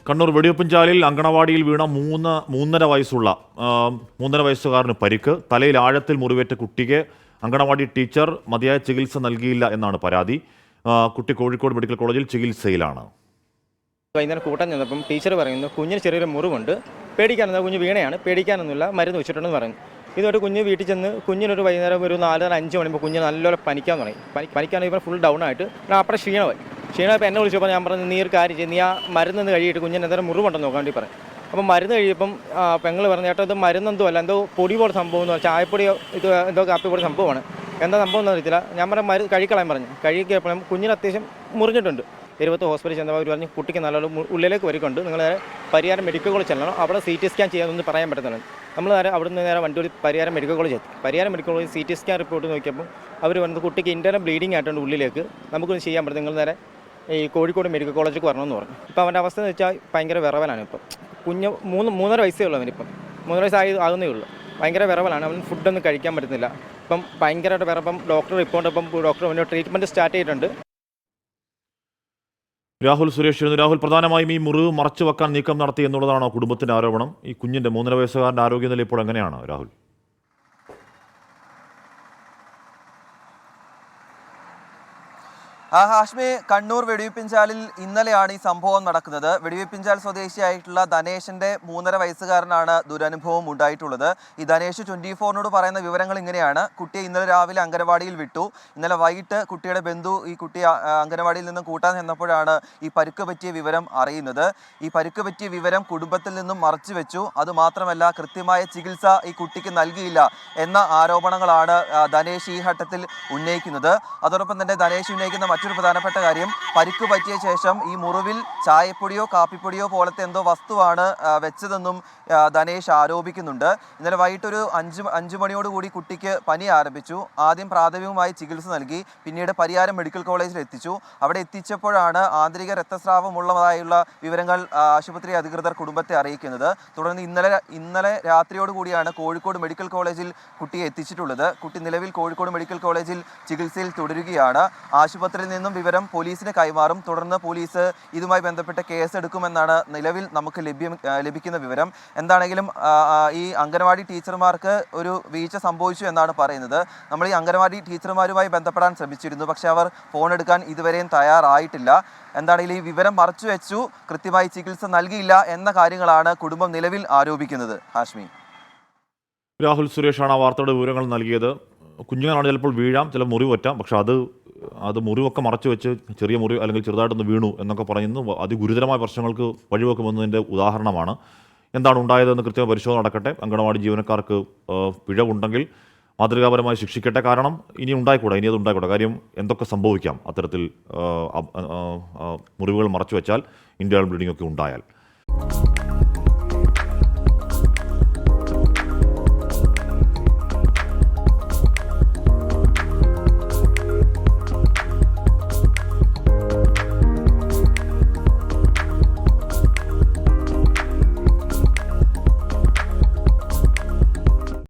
കണ്ണൂർ വെടിവെപ്പുംചാലിൽ അങ്കണവാടിയിൽ വീണ മൂന്നര വയസ്സുകാരന് പരിക്ക്. തലയിൽ ആഴത്തിൽ മുറിവേറ്റ കുട്ടിക്ക് അങ്കണവാടി ടീച്ചർ മതിയായ ചികിത്സ നൽകിയില്ല എന്നാണ് പരാതി. കുട്ടി കോഴിക്കോട് മെഡിക്കൽ കോളേജിൽ ചികിത്സയിലാണ്. വൈകുന്നേരം കൂട്ടാൻ ചെന്നപ്പം ടീച്ചർ പറയുന്നു കുഞ്ഞിന് ചെറിയൊരു മുറിവുണ്ട്, പേടിക്കാനൊന്നും, കുഞ്ഞ് വീണയാണ്, പേടിക്കാനൊന്നുമില്ല, മരുന്ന് വെച്ചിട്ടുണ്ടെന്ന് പറഞ്ഞു. ഇതുമായിട്ട് കുഞ്ഞ് വീട്ടിൽ ചെന്ന് കുഞ്ഞിനൊരു വൈകുന്നേരം ഒരു 4-5 മണിമ്പോൾ കുഞ്ഞ് നല്ലപോലെ പനിക്കാൻ തുടങ്ങി. പനിക്കാൻ ഇവർ ഫുൾ ഡൗൺ ആയിട്ട് അപ്പുറം ക്ഷീണമായപ്പോൾ എന്നെ വിളിച്ചപ്പോൾ ഞാൻ പറഞ്ഞു, നീ ഒരു കാര്യം ചെയ്യും, നീ ആ മരുന്ന് കഴിയിട്ട് കുഞ്ഞിന് എന്തെങ്കിലും മുറിവുണ്ടെന്ന് നോക്കാൻ വേണ്ടി പറയും. അപ്പം മരുന്ന് കഴിയപ്പം പെങ്ങൾ പറഞ്ഞു, ചേട്ടാ ഇത് മരുന്നെന്തോ അല്ല, എന്തോ പൊടി പോലെ സംഭവം എന്ന് പറഞ്ഞാൽ ചായപ്പൊടിയോ ഇത് എന്തോ കാപ്പിപ്പൊടി സംഭവമാണ്, എന്താ സംഭവം എന്ന് അറിയത്തില്ല. ഞാൻ പറഞ്ഞ മരുന്ന് കഴിക്കളയാൻ പറഞ്ഞു. കഴിക്കപ്പോഴും കുഞ്ഞിന് അത്യാവശ്യം മുറിഞ്ഞിട്ടുണ്ട്. 20 ഹോസ്പിറ്റലിൽ ചെന്നവർ പറഞ്ഞ് കുട്ടിക്ക് നല്ലൊരു ഉള്ളിലേക്ക് വരിക്കൊണ്ട് നിങ്ങൾ നേരെ പരിയാരം മെഡിക്കൽ കോളേജ് ചെല്ലണം, അവിടെ CT സ്കാൻ ചെയ്യാനൊന്നും പറയാൻ പറ്റുന്നില്ല. നമ്മൾ നേരെ അവിടുന്ന് നേരെ വണ്ടി പരിയാരം മെഡിക്കൽ കോളേജ് എത്തി. Pariyaram medical college CT scan report നോക്കിയപ്പോൾ അവർ പറഞ്ഞത് കുട്ടിക്ക് ഇൻറ്റർനൽ ബ്ലീഡിങ് ആയിട്ടുണ്ട് ഉള്ളിലേക്ക്, നമുക്കൊന്നും ചെയ്യാൻ പറ്റും, നിങ്ങൾ നേരെ ഈ കോഴിക്കോട് മെഡിക്കൽ കോളേജിലേക്ക് വരണമെന്ന് പറഞ്ഞു. ഇപ്പോൾ അവൻ്റെ അവസ്ഥ എന്ന് വെച്ചാൽ ഭയങ്കര വിറവലാണ്. ഇപ്പം കുഞ്ഞ് 3.5 വയസ്സേ ഉള്ളൂ അവനിപ്പം, 3 വയസ്സായി ആകുന്നേ ഉള്ളൂ. ഭയങ്കര വിറവലാണ്, അവൻ ഫുഡൊന്നും കഴിക്കാൻ പറ്റുന്നില്ല. ഇപ്പം ഭയങ്കരമായിട്ട് വിറപ്പം ഡോക്ടർ റിപ്പോർട്ട് ഇപ്പം ഡോക്ടർ അവൻ്റെ ട്രീറ്റ്മെൻറ്റ് സ്റ്റാർട്ട് ചെയ്തിട്ടുണ്ട്. രാഹുൽ സുരേഷ്, രാഹുൽ, പ്രധാനമായും ഈ മുറിവ് മറച്ചു വെക്കാൻ നീക്കം നടത്തി എന്നുള്ളതാണോ കുടുംബത്തിന്റെ ആരോപണം? ഈ കുഞ്ഞിന്റെ 3.5 വയസ്സുകാരൻ്റെ ആരോഗ്യനില ഇപ്പോൾ എങ്ങനെയാണ് രാഹുൽ? ഹാഷ്മി, കണ്ണൂർ വെടിവെപ്പിൻചാലിൽ ഇന്നലെയാണ് ഈ സംഭവം നടക്കുന്നത്. വെടിവെപ്പിൻചാൽ സ്വദേശിയായിട്ടുള്ള ധനേഷിന്റെ 3.5 വയസ്സുകാരനാണ് ദുരനുഭവം ഉണ്ടായിട്ടുള്ളത്. ഈ ധനേഷ് 24-നോട് പറയുന്ന വിവരങ്ങൾ ഇങ്ങനെയാണ്. കുട്ടിയെ ഇന്നലെ രാവിലെ അംഗനവാടിയിൽ വിട്ടു. ഇന്നലെ വൈകിട്ട് കുട്ടിയുടെ ബന്ധു ഈ കുട്ടിയെ അംഗനവാടിയിൽ നിന്നും കൂട്ടാൻ ചെന്നപ്പോഴാണ് ഈ പരുക്ക് പറ്റിയ വിവരം അറിയുന്നത്. ഈ പരുക്ക് പറ്റിയ വിവരം കുടുംബത്തിൽ നിന്നും മറച്ചു വെച്ചു. അതുമാത്രമല്ല, കൃത്യമായ ചികിത്സ ഈ കുട്ടിക്ക് നൽകിയില്ല എന്ന ആരോപണങ്ങളാണ് ധനേഷ് ഈ ഘട്ടത്തിൽ ഉന്നയിക്കുന്നത്. അതോടൊപ്പം തന്നെ ധനേഷ് ഉന്നയിക്കുന്ന മറ്റൊരു പ്രധാനപ്പെട്ട കാര്യം, പരിക്ക് പറ്റിയ ശേഷം ഈ മുറിവിൽ ചായപ്പൊടിയോ കാപ്പിപ്പൊടിയോ പോലത്തെ എന്തോ വസ്തുവാണ് വെച്ചതെന്നും ധനേഷ് ആരോപിക്കുന്നുണ്ട്. ഇന്നലെ വൈകിട്ട് ഒരു 5 മണിയോടുകൂടി കുട്ടിക്ക് പനി ആരംഭിച്ചു. ആദ്യം പ്രാഥമികമായി ചികിത്സ നൽകി, പിന്നീട് പരിയാരം മെഡിക്കൽ കോളേജിൽ എത്തിച്ചു. അവിടെ എത്തിച്ചപ്പോഴാണ് ആന്തരിക രക്തസ്രാവമുള്ളതായുള്ള വിവരങ്ങൾ ആശുപത്രി അധികൃതർ കുടുംബത്തെ അറിയിക്കുന്നത്. തുടർന്ന് ഇന്നലെ രാത്രിയോടുകൂടിയാണ് കോഴിക്കോട് മെഡിക്കൽ കോളേജിൽ കുട്ടിയെ എത്തിച്ചിട്ടുള്ളത്. കുട്ടി നിലവിൽ കോഴിക്കോട് മെഡിക്കൽ കോളേജിൽ ചികിത്സയിൽ തുടരുകയാണ്. ആശുപത്രിയിൽ നിന്നും വിവരം പോലീസിന് കൈമാറും. തുടർന്ന് പോലീസ് ഇതുമായി ബന്ധപ്പെട്ട കേസെടുക്കുമെന്നാണ് നിലവിൽ നമുക്ക് ലഭിക്കുന്ന വിവരം. എന്താണെങ്കിലും ഈ അംഗനവാടി ടീച്ചർമാർക്ക് ഒരു വീഴ്ച സംഭവിച്ചു എന്നാണ് പറയുന്നത്. നമ്മൾ ഈ അംഗനവാടി ടീച്ചർമാരുമായി ബന്ധപ്പെടാൻ ശ്രമിച്ചിരുന്നു, പക്ഷെ അവർ ഫോൺ എടുക്കാൻ ഇതുവരെയും തയ്യാറായിട്ടില്ല. എന്താണെങ്കിലും ഈ വിവരം മറച്ചു വെച്ചു, കൃത്യമായി ചികിത്സ നൽകിയില്ല എന്ന കാര്യങ്ങളാണ് കുടുംബം നിലവിൽ ആരോപിക്കുന്നത്. ഹാഷ്മി, രാഹുൽ സുരേഷാണ് ആ വാർത്തയുടെ വിവരങ്ങൾ നൽകിയത്. കുഞ്ഞുങ്ങളാണ് ചിലപ്പോൾ വീഴാം, ചില മുറിവ് പറ്റാം, പക്ഷെ അത് മുറിവൊക്കെ മറച്ചു വെച്ച് ചെറിയ മുറിവ് അല്ലെങ്കിൽ ചെറുതായിട്ടൊന്ന് വീണു എന്നൊക്കെ പറയുന്നത് അതിഗുരുതരമായ പ്രശ്നങ്ങൾക്ക് വഴിവെക്കുമെന്നതിൻ്റെ ഉദാഹരണമാണ്. എന്താണ് ഉണ്ടായതെന്ന് കൃത്യമായ പരിശോധന നടക്കട്ടെ. അങ്കണവാടി ജീവനക്കാർക്ക് പിഴവുണ്ടെങ്കിൽ മാതൃകാപരമായി ശിക്ഷിക്കട്ടെ. കാരണം ഇനി അത് ഉണ്ടായിക്കൂടാ. കാര്യം എന്തൊക്കെ സംഭവിക്കാം അത്തരത്തിൽ മുറിവുകൾ മറച്ചു വെച്ചാൽ, ഇന്റേണൽ ബ്ലീഡിംഗ് ഒക്കെ ഉണ്ടായാൽ.